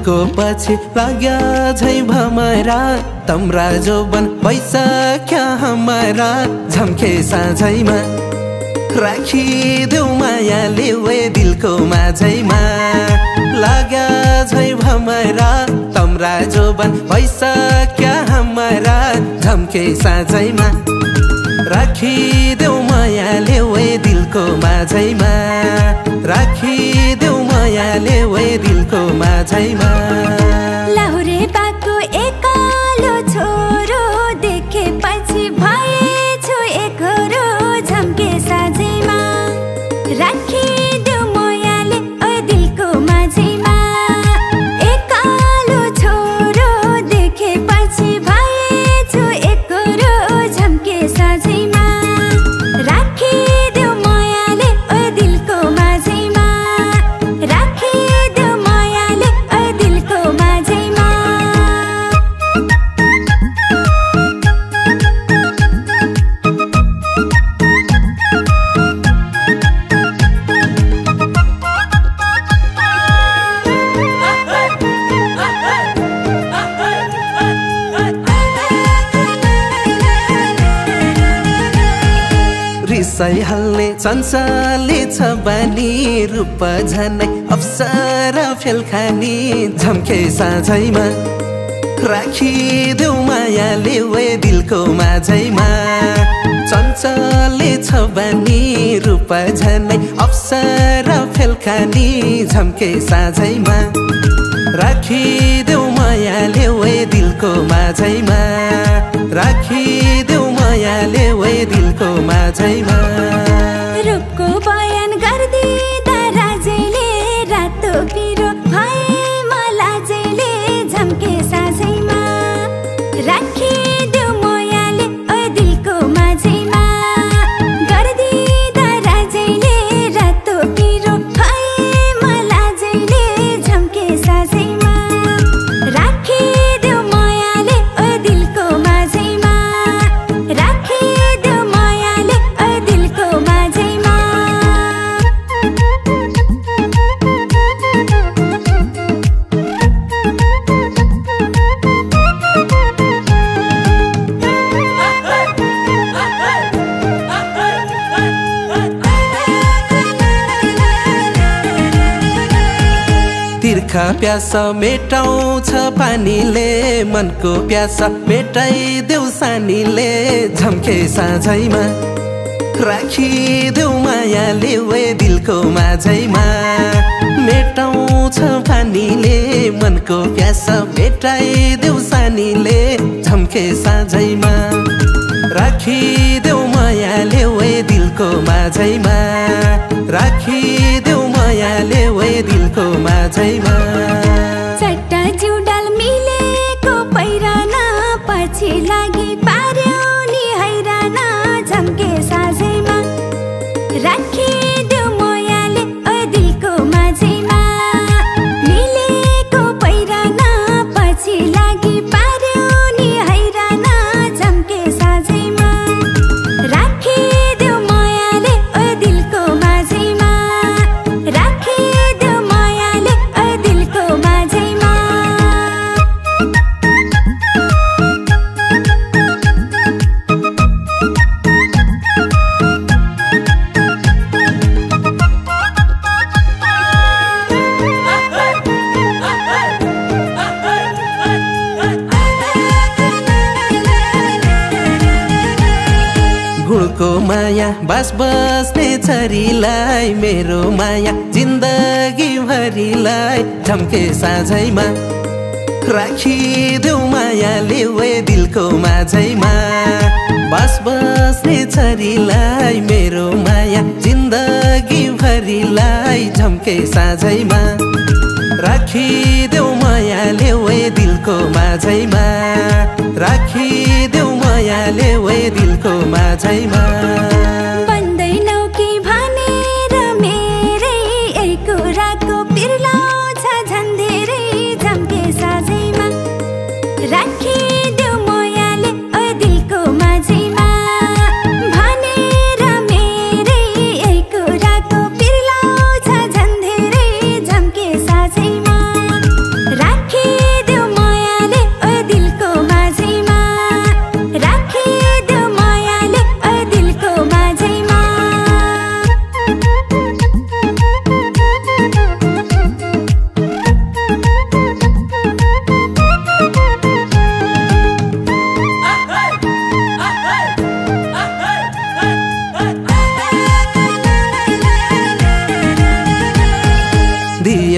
दिलको पछि लाग्या झै भमरा तम्रा जोबन भइसक्यो हमारा झम्के साझैमा राखिदेऊ मायाले वे दिलको माझैमा लाग्या झै भमरा तम्रा जोबन भइसक्यो हमारा झम्के साझैमा राखिदेऊ मायाले वे दिलको माझैमा राखिदेऊ मायाले वे दिलको माझैमा लाहुरे बाको एकालो छोरो देखेपछि भएछु एकरो झम्के साझैमा राखिदेऊ मायाले ओ दिलको माझैमा एकालो छोरो देखेपछि भएछु एकरो झम्के साझैमा राखिदेऊ मायाले ओ दिलको माझैमा राखिदेऊ मायाले ओ दिलको माझैमा रिसाइहाल्ने चञ्चले छ बानी रूप झनै अप्सरा फेलखानी झम्के साझैमा राखिदेऊ मायाले वे दिलको माझैमा चञ्चले छ बानी रूप झनै अप्सरा फेलखानी झम्के साझैमा राखिदेऊ मायाले वे दिलको माझैमा राखिदेऊ मायाले वे दिलको माझैमा रूपको बयान गर्दिँदा राजैले रातो पिरो भए मलाजैले झम्के साझैमा राखिदेऊ मायाले ओ दिलको माझैमा गर्दिँदा राजैले रातो पिरो भए मलाजैले झम्के साझैमा राखिदेऊ मायाले ओ दिलको माझैमा राखिदेऊ मायाले ओ दिलको माझैमा तिर्खा प्यासा मेटाउँछ पानीले मनको प्यासा मेटाइदेऊ सानीले झम्के साझैमा राखिदेऊ मायाले वे दिलको माझैमा मेटाउँछ पानीले मनको प्यासा मेटाइदेऊ सानीले झम्के साझैमा राखिदेऊ मायाले वे दिलको माझैमा राखिदेऊ मायाले वे दिलको माझैमा चट्टा जिउडाल मिलेको पहिरन पछि लागि पार्यो नि हैरान झम्के साझैमा राखिदेऊ मायाले ओ दिलको माझैमा मिलेको पहिरन पछि लागि पार्यो नि हैरान झम्के साझैमा राखिदेऊ मायाले ओ दिलको माझैमा राखिदेऊ मायाले ओ दिलको माझैमा गुणको माया बास बस्ने छरीलाई मेरो माया जिन्दगी भरिलाई झम्के साझैमा राखिदेऊ मायाले वे दिलको माझैमा बास बस्ने छरीलाई मेरो माया जिन्दगी भरिलाई झम्के साझैमा राखिदेऊ मायाले वे दिलको माझैमा राखिदेऊ मायाले वे दिलको माझैमा बन्दैनौ कि भनेर मेरै यही कुराको पिर्लाउँछ झन् धेरै झम्के साझैमा राखिदेऊ मायाले ओ दिलको माझैमा भनेर मेरै यही कुराको पिर्लाउँछ झन् धेरै झम्के साझैमा राख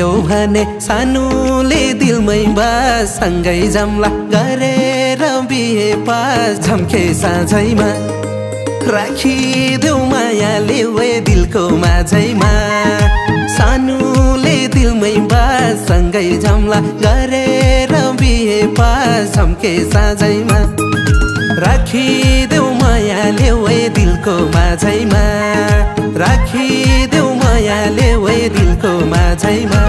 देऊ भने सानोले दिलमै बास सँगै जम्ला गरेर बिहे पास झम्के साँझैमा राखिदेऊ मायाले वे दिलको माझैमा सानोले दिलमै बास सँगै जम्ला गरेर बिहे पास झम्के साँझैमा राखिदेऊ मायाले वे दिलको माझैमा राखिदेऊ मायाले वे दिलको माझैमा